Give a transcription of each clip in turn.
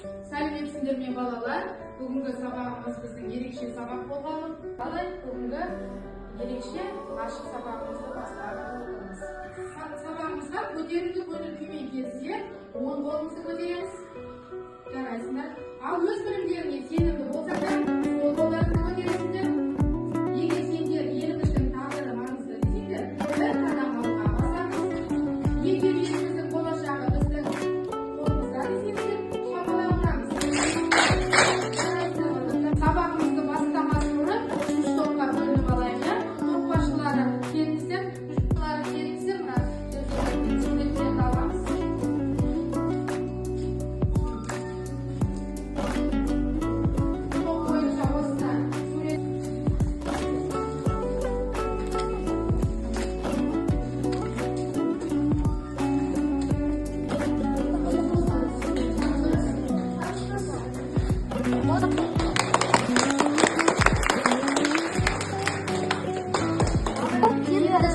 Сәлеметсіздер ме балалар? Бүгінгі сабағымыз біздің ерекше сабақ болғаны қалай? Бүгінгі ерекше ашық сабағымызды бастап отырмыз. Сабағымызға көтерілді көңіл күймен келсе, оң қолыңызды көтеріңіз. Жарайсыңдар. Ал өз білімдеріңе сенімді болсаңдар, сол қолдарыңызды көтересіңдер. Егер сендер еліміздің тағдыры маңызды десеңдер, бір қадам алға басамыз. Егер еліміздің болашағы біздің қолымызда десеңдер, шапалақтаймыз. Сабағымызды бастамас бұрын үш топқа бөлініп алайық. Топ басшылары келіңіздер, жұрттары келіңіздер, мына суреттерді аламыз.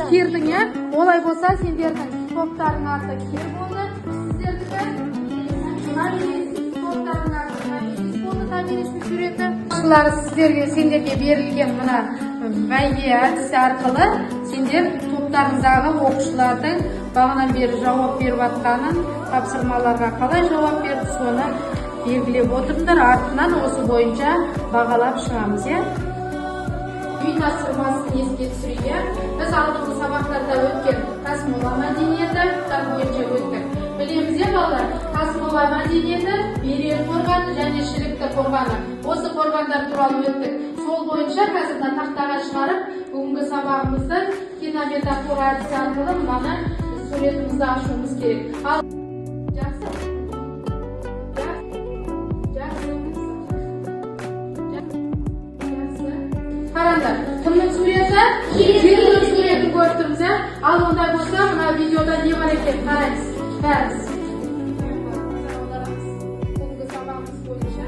Кердің, я? Олай болса, сендердің топтарың аты кер болды. Сіздердікі топтарың аты томирис болды, томирistің суреті. Сендерге берілген мына бәйге әдісі арқылы сендер топтарыңыздағы оқушылардың бағанан бері жауап беріп жатқанын, тапсырмаларға қалай жауап берді, соны белгілеп отырыңдар. Артынан осы бойынша бағалап шығамыз, я? Үй тапсырмасын еске түсірейік. Біз алдыңғы сабақтарда өткен тасмола мәдениеті бойынша өттік. Білеміз, балалар, тасмола мәдениеті берел қорғаны және шілікті қорғаны. Осы қорғандар туралы өттік. Сол бойынша қазірді тақтаға шығарып, бүгінгі сабағымызды кинометафора әдісі арқылы мынаны суретімізді ашуымыз керек. Қараңдар, кімнің суреті? Кердің суретін көріп тұрмыз, ә? Ал ондай болса, мына видеода не бар екен? Қараңыз, бәріміз. Бүгінгі сабағымыз бойынша.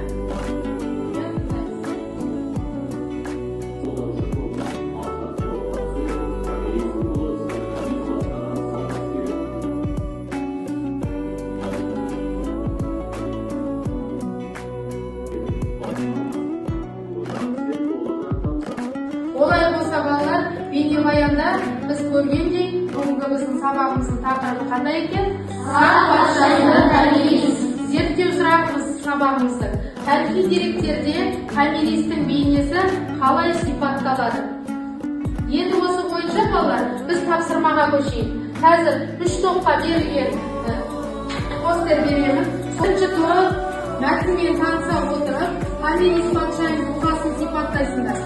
Олай болса, балалар, бейнебаянда біз көргендей, бүгінгі біздің сабағымыздың тақырыбы қандай екен? Сақ патшайымы томирис. Зерттеу сұрағымыз сабағымыздың. Тарихи деректерде томиристің бейнесі қалай сипатталады? Енді осы бойынша, балалар, біз тапсырмаға көшейік. Қазір үш топқа берілген постер беремін. Бірінші топ мәтінмен таныса отырып, томирис патшайым тұлғасын сипаттайсыңдар.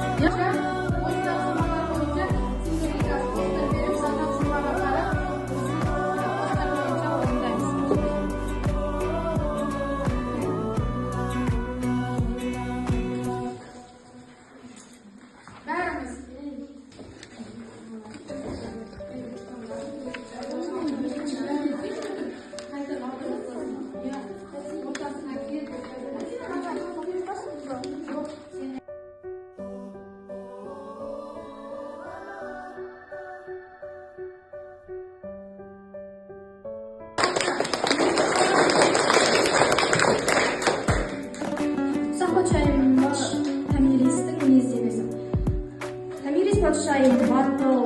Патшайым батыл,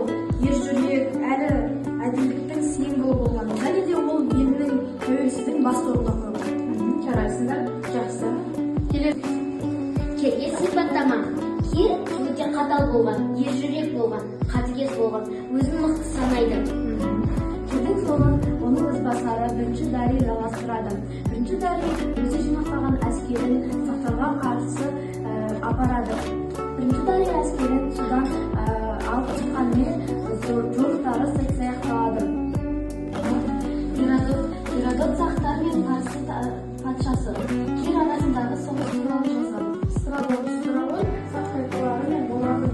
ержүрек, әрі әділдіктің символы болған. Және де ол елінің тәуелсіздігін басты орынға қойған. Жарайсыңдар, жақсы. Керге сипаттама. Кер өте қатал болған, ержүрек болған, қатыгез болған, өзін мықты санайды. Кердің соңын оның ізбасары бірінші Дарий жалғастырады. Бірінші Дарий өзі жинақтаған әскерін сақтарға қарсы апарады. Бірінші Дарий әскерін судан алып шыққанымен жорықтары саяқталады. Геродот сақтар мен қарсы патшасы кер арасындағы соғыс туралы жазған. Сұрауы сақ тайпалары мен олардың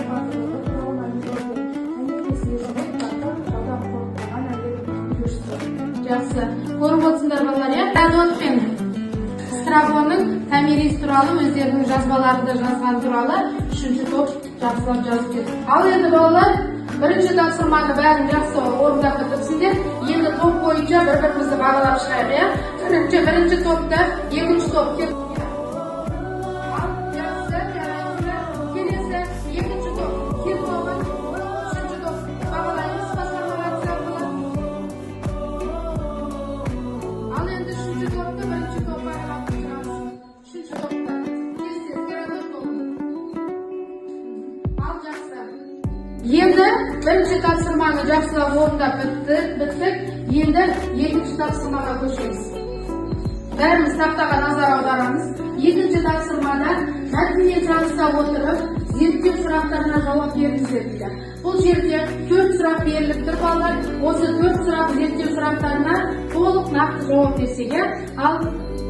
батырлығы туралы мәлімдеді. Жақсы. Көріп отырсыңдар, балалар, я? Геродот пен Страбонның томирис туралы өздерінің жазбаларында жазған туралы үшінші топ жақсылап жазып кетті. Ал енді балалар, бірінші тапсырманы бәрін жақсы орындап бітірсіңдер. Енді топ бойы boyunca bir-birimizni bağlap chiqaylik. Birinchi topda, ikkinchi top Endi birinchi topshirmani yaxshilab o'rnab bitdik. Endi ikkinchi topshirmaga ko'chamiz. Barimiz taqtaga nazar audaramiz. Ikkinchi topshirmada matnni çalıştab o'tirib, zertkev so'roqlarga javob beringizlar deydi. Bu yerda 4 so'roq berilibdir bolalar. O'sha 4 so'roq zertkev so'roqlarına to'liq naqd javob bersiga, al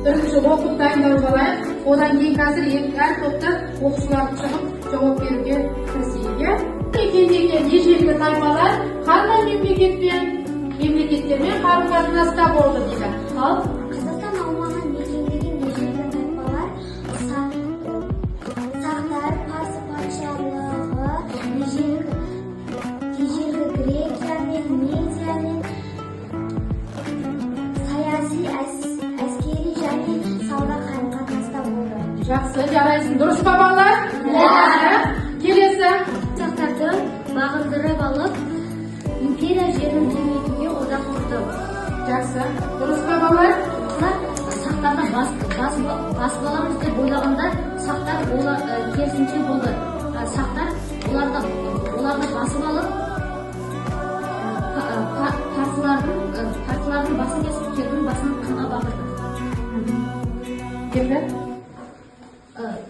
birinchi o'qib tayinlab olaylik. Odan keyin hozir har topda o'quvchilar chiqib javob berishga kirishga. Ekindiga ежелгі tayfalar qanday memleketlerмен qarым-қатынаста болды deydi. Ал Қазақстан аумағын мекендеген ежелгі тайпалар сақтар, парсы патшалығы, ежелгі Грекия мен Медия мен саяси, әскери және сауда қарым-қатынаста болды. Жақсы, жарайсың. Дұрыс па балалар? Келесі. Сақтарды бағындырып алып, империя жерін кеңейтуге одақ құрды. Жақсы. Дұрыс па балалар? Олар сақтарды басып аламыз деп ойлағанда, сақтар керісінше болды. Сақтар оларды басып алып, партиялардың басын кесіп, жердің басын қанға бағырды. Келді.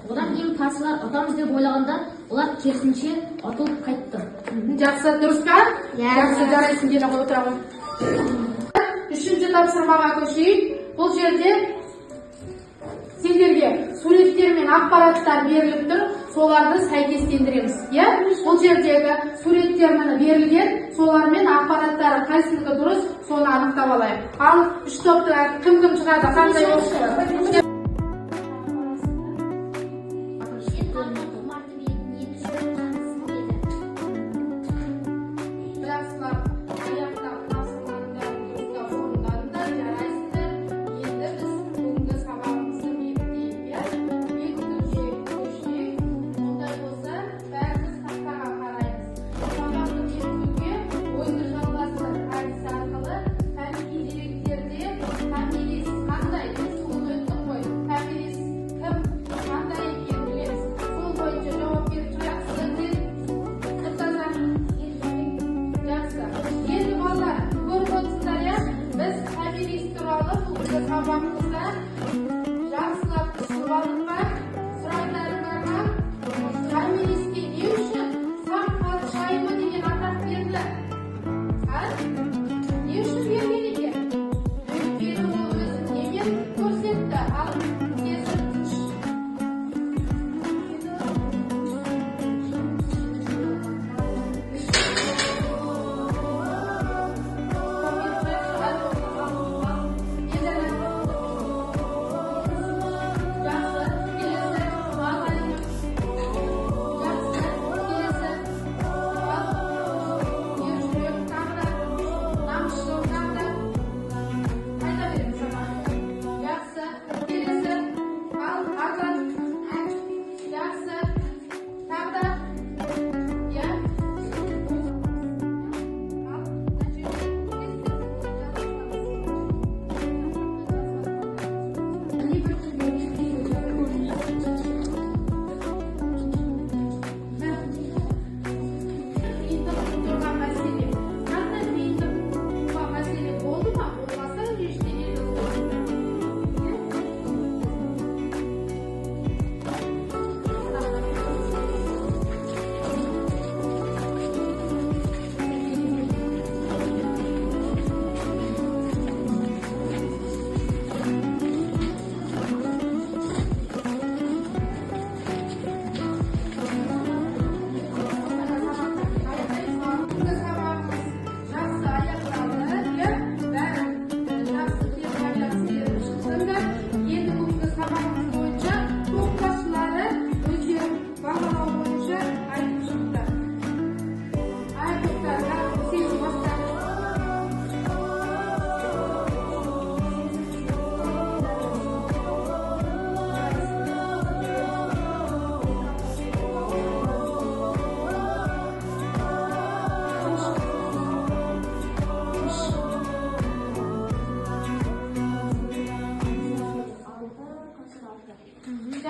Одан кейін партиялар ұтамыз деп ойлағанда, олар керісінше ұтылып қайтты. Жақсы, дұрыс па? Жақсы, жарайсың, келе қой отырамын. Үшінші тапсырмаға көшейік. Бұл жерде сендерге суреттер мен ақпараттар беріліп тұр, соларды сәйкестендіреміз. Бұл жердегі суреттер міне берілген, солармен ақпараттары қайсынікі дұрыс, соны анықтап алайық. Ал үш топта кім шығады, қандай оқшы?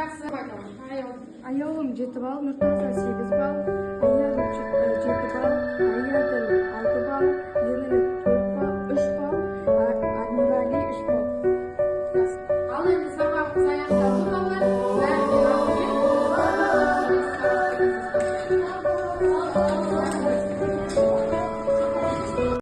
жақсы байқау. Ayolum 7 bal, Nurtaza 8 bal, Ayadil 7 bal, Ayadil 6 bal,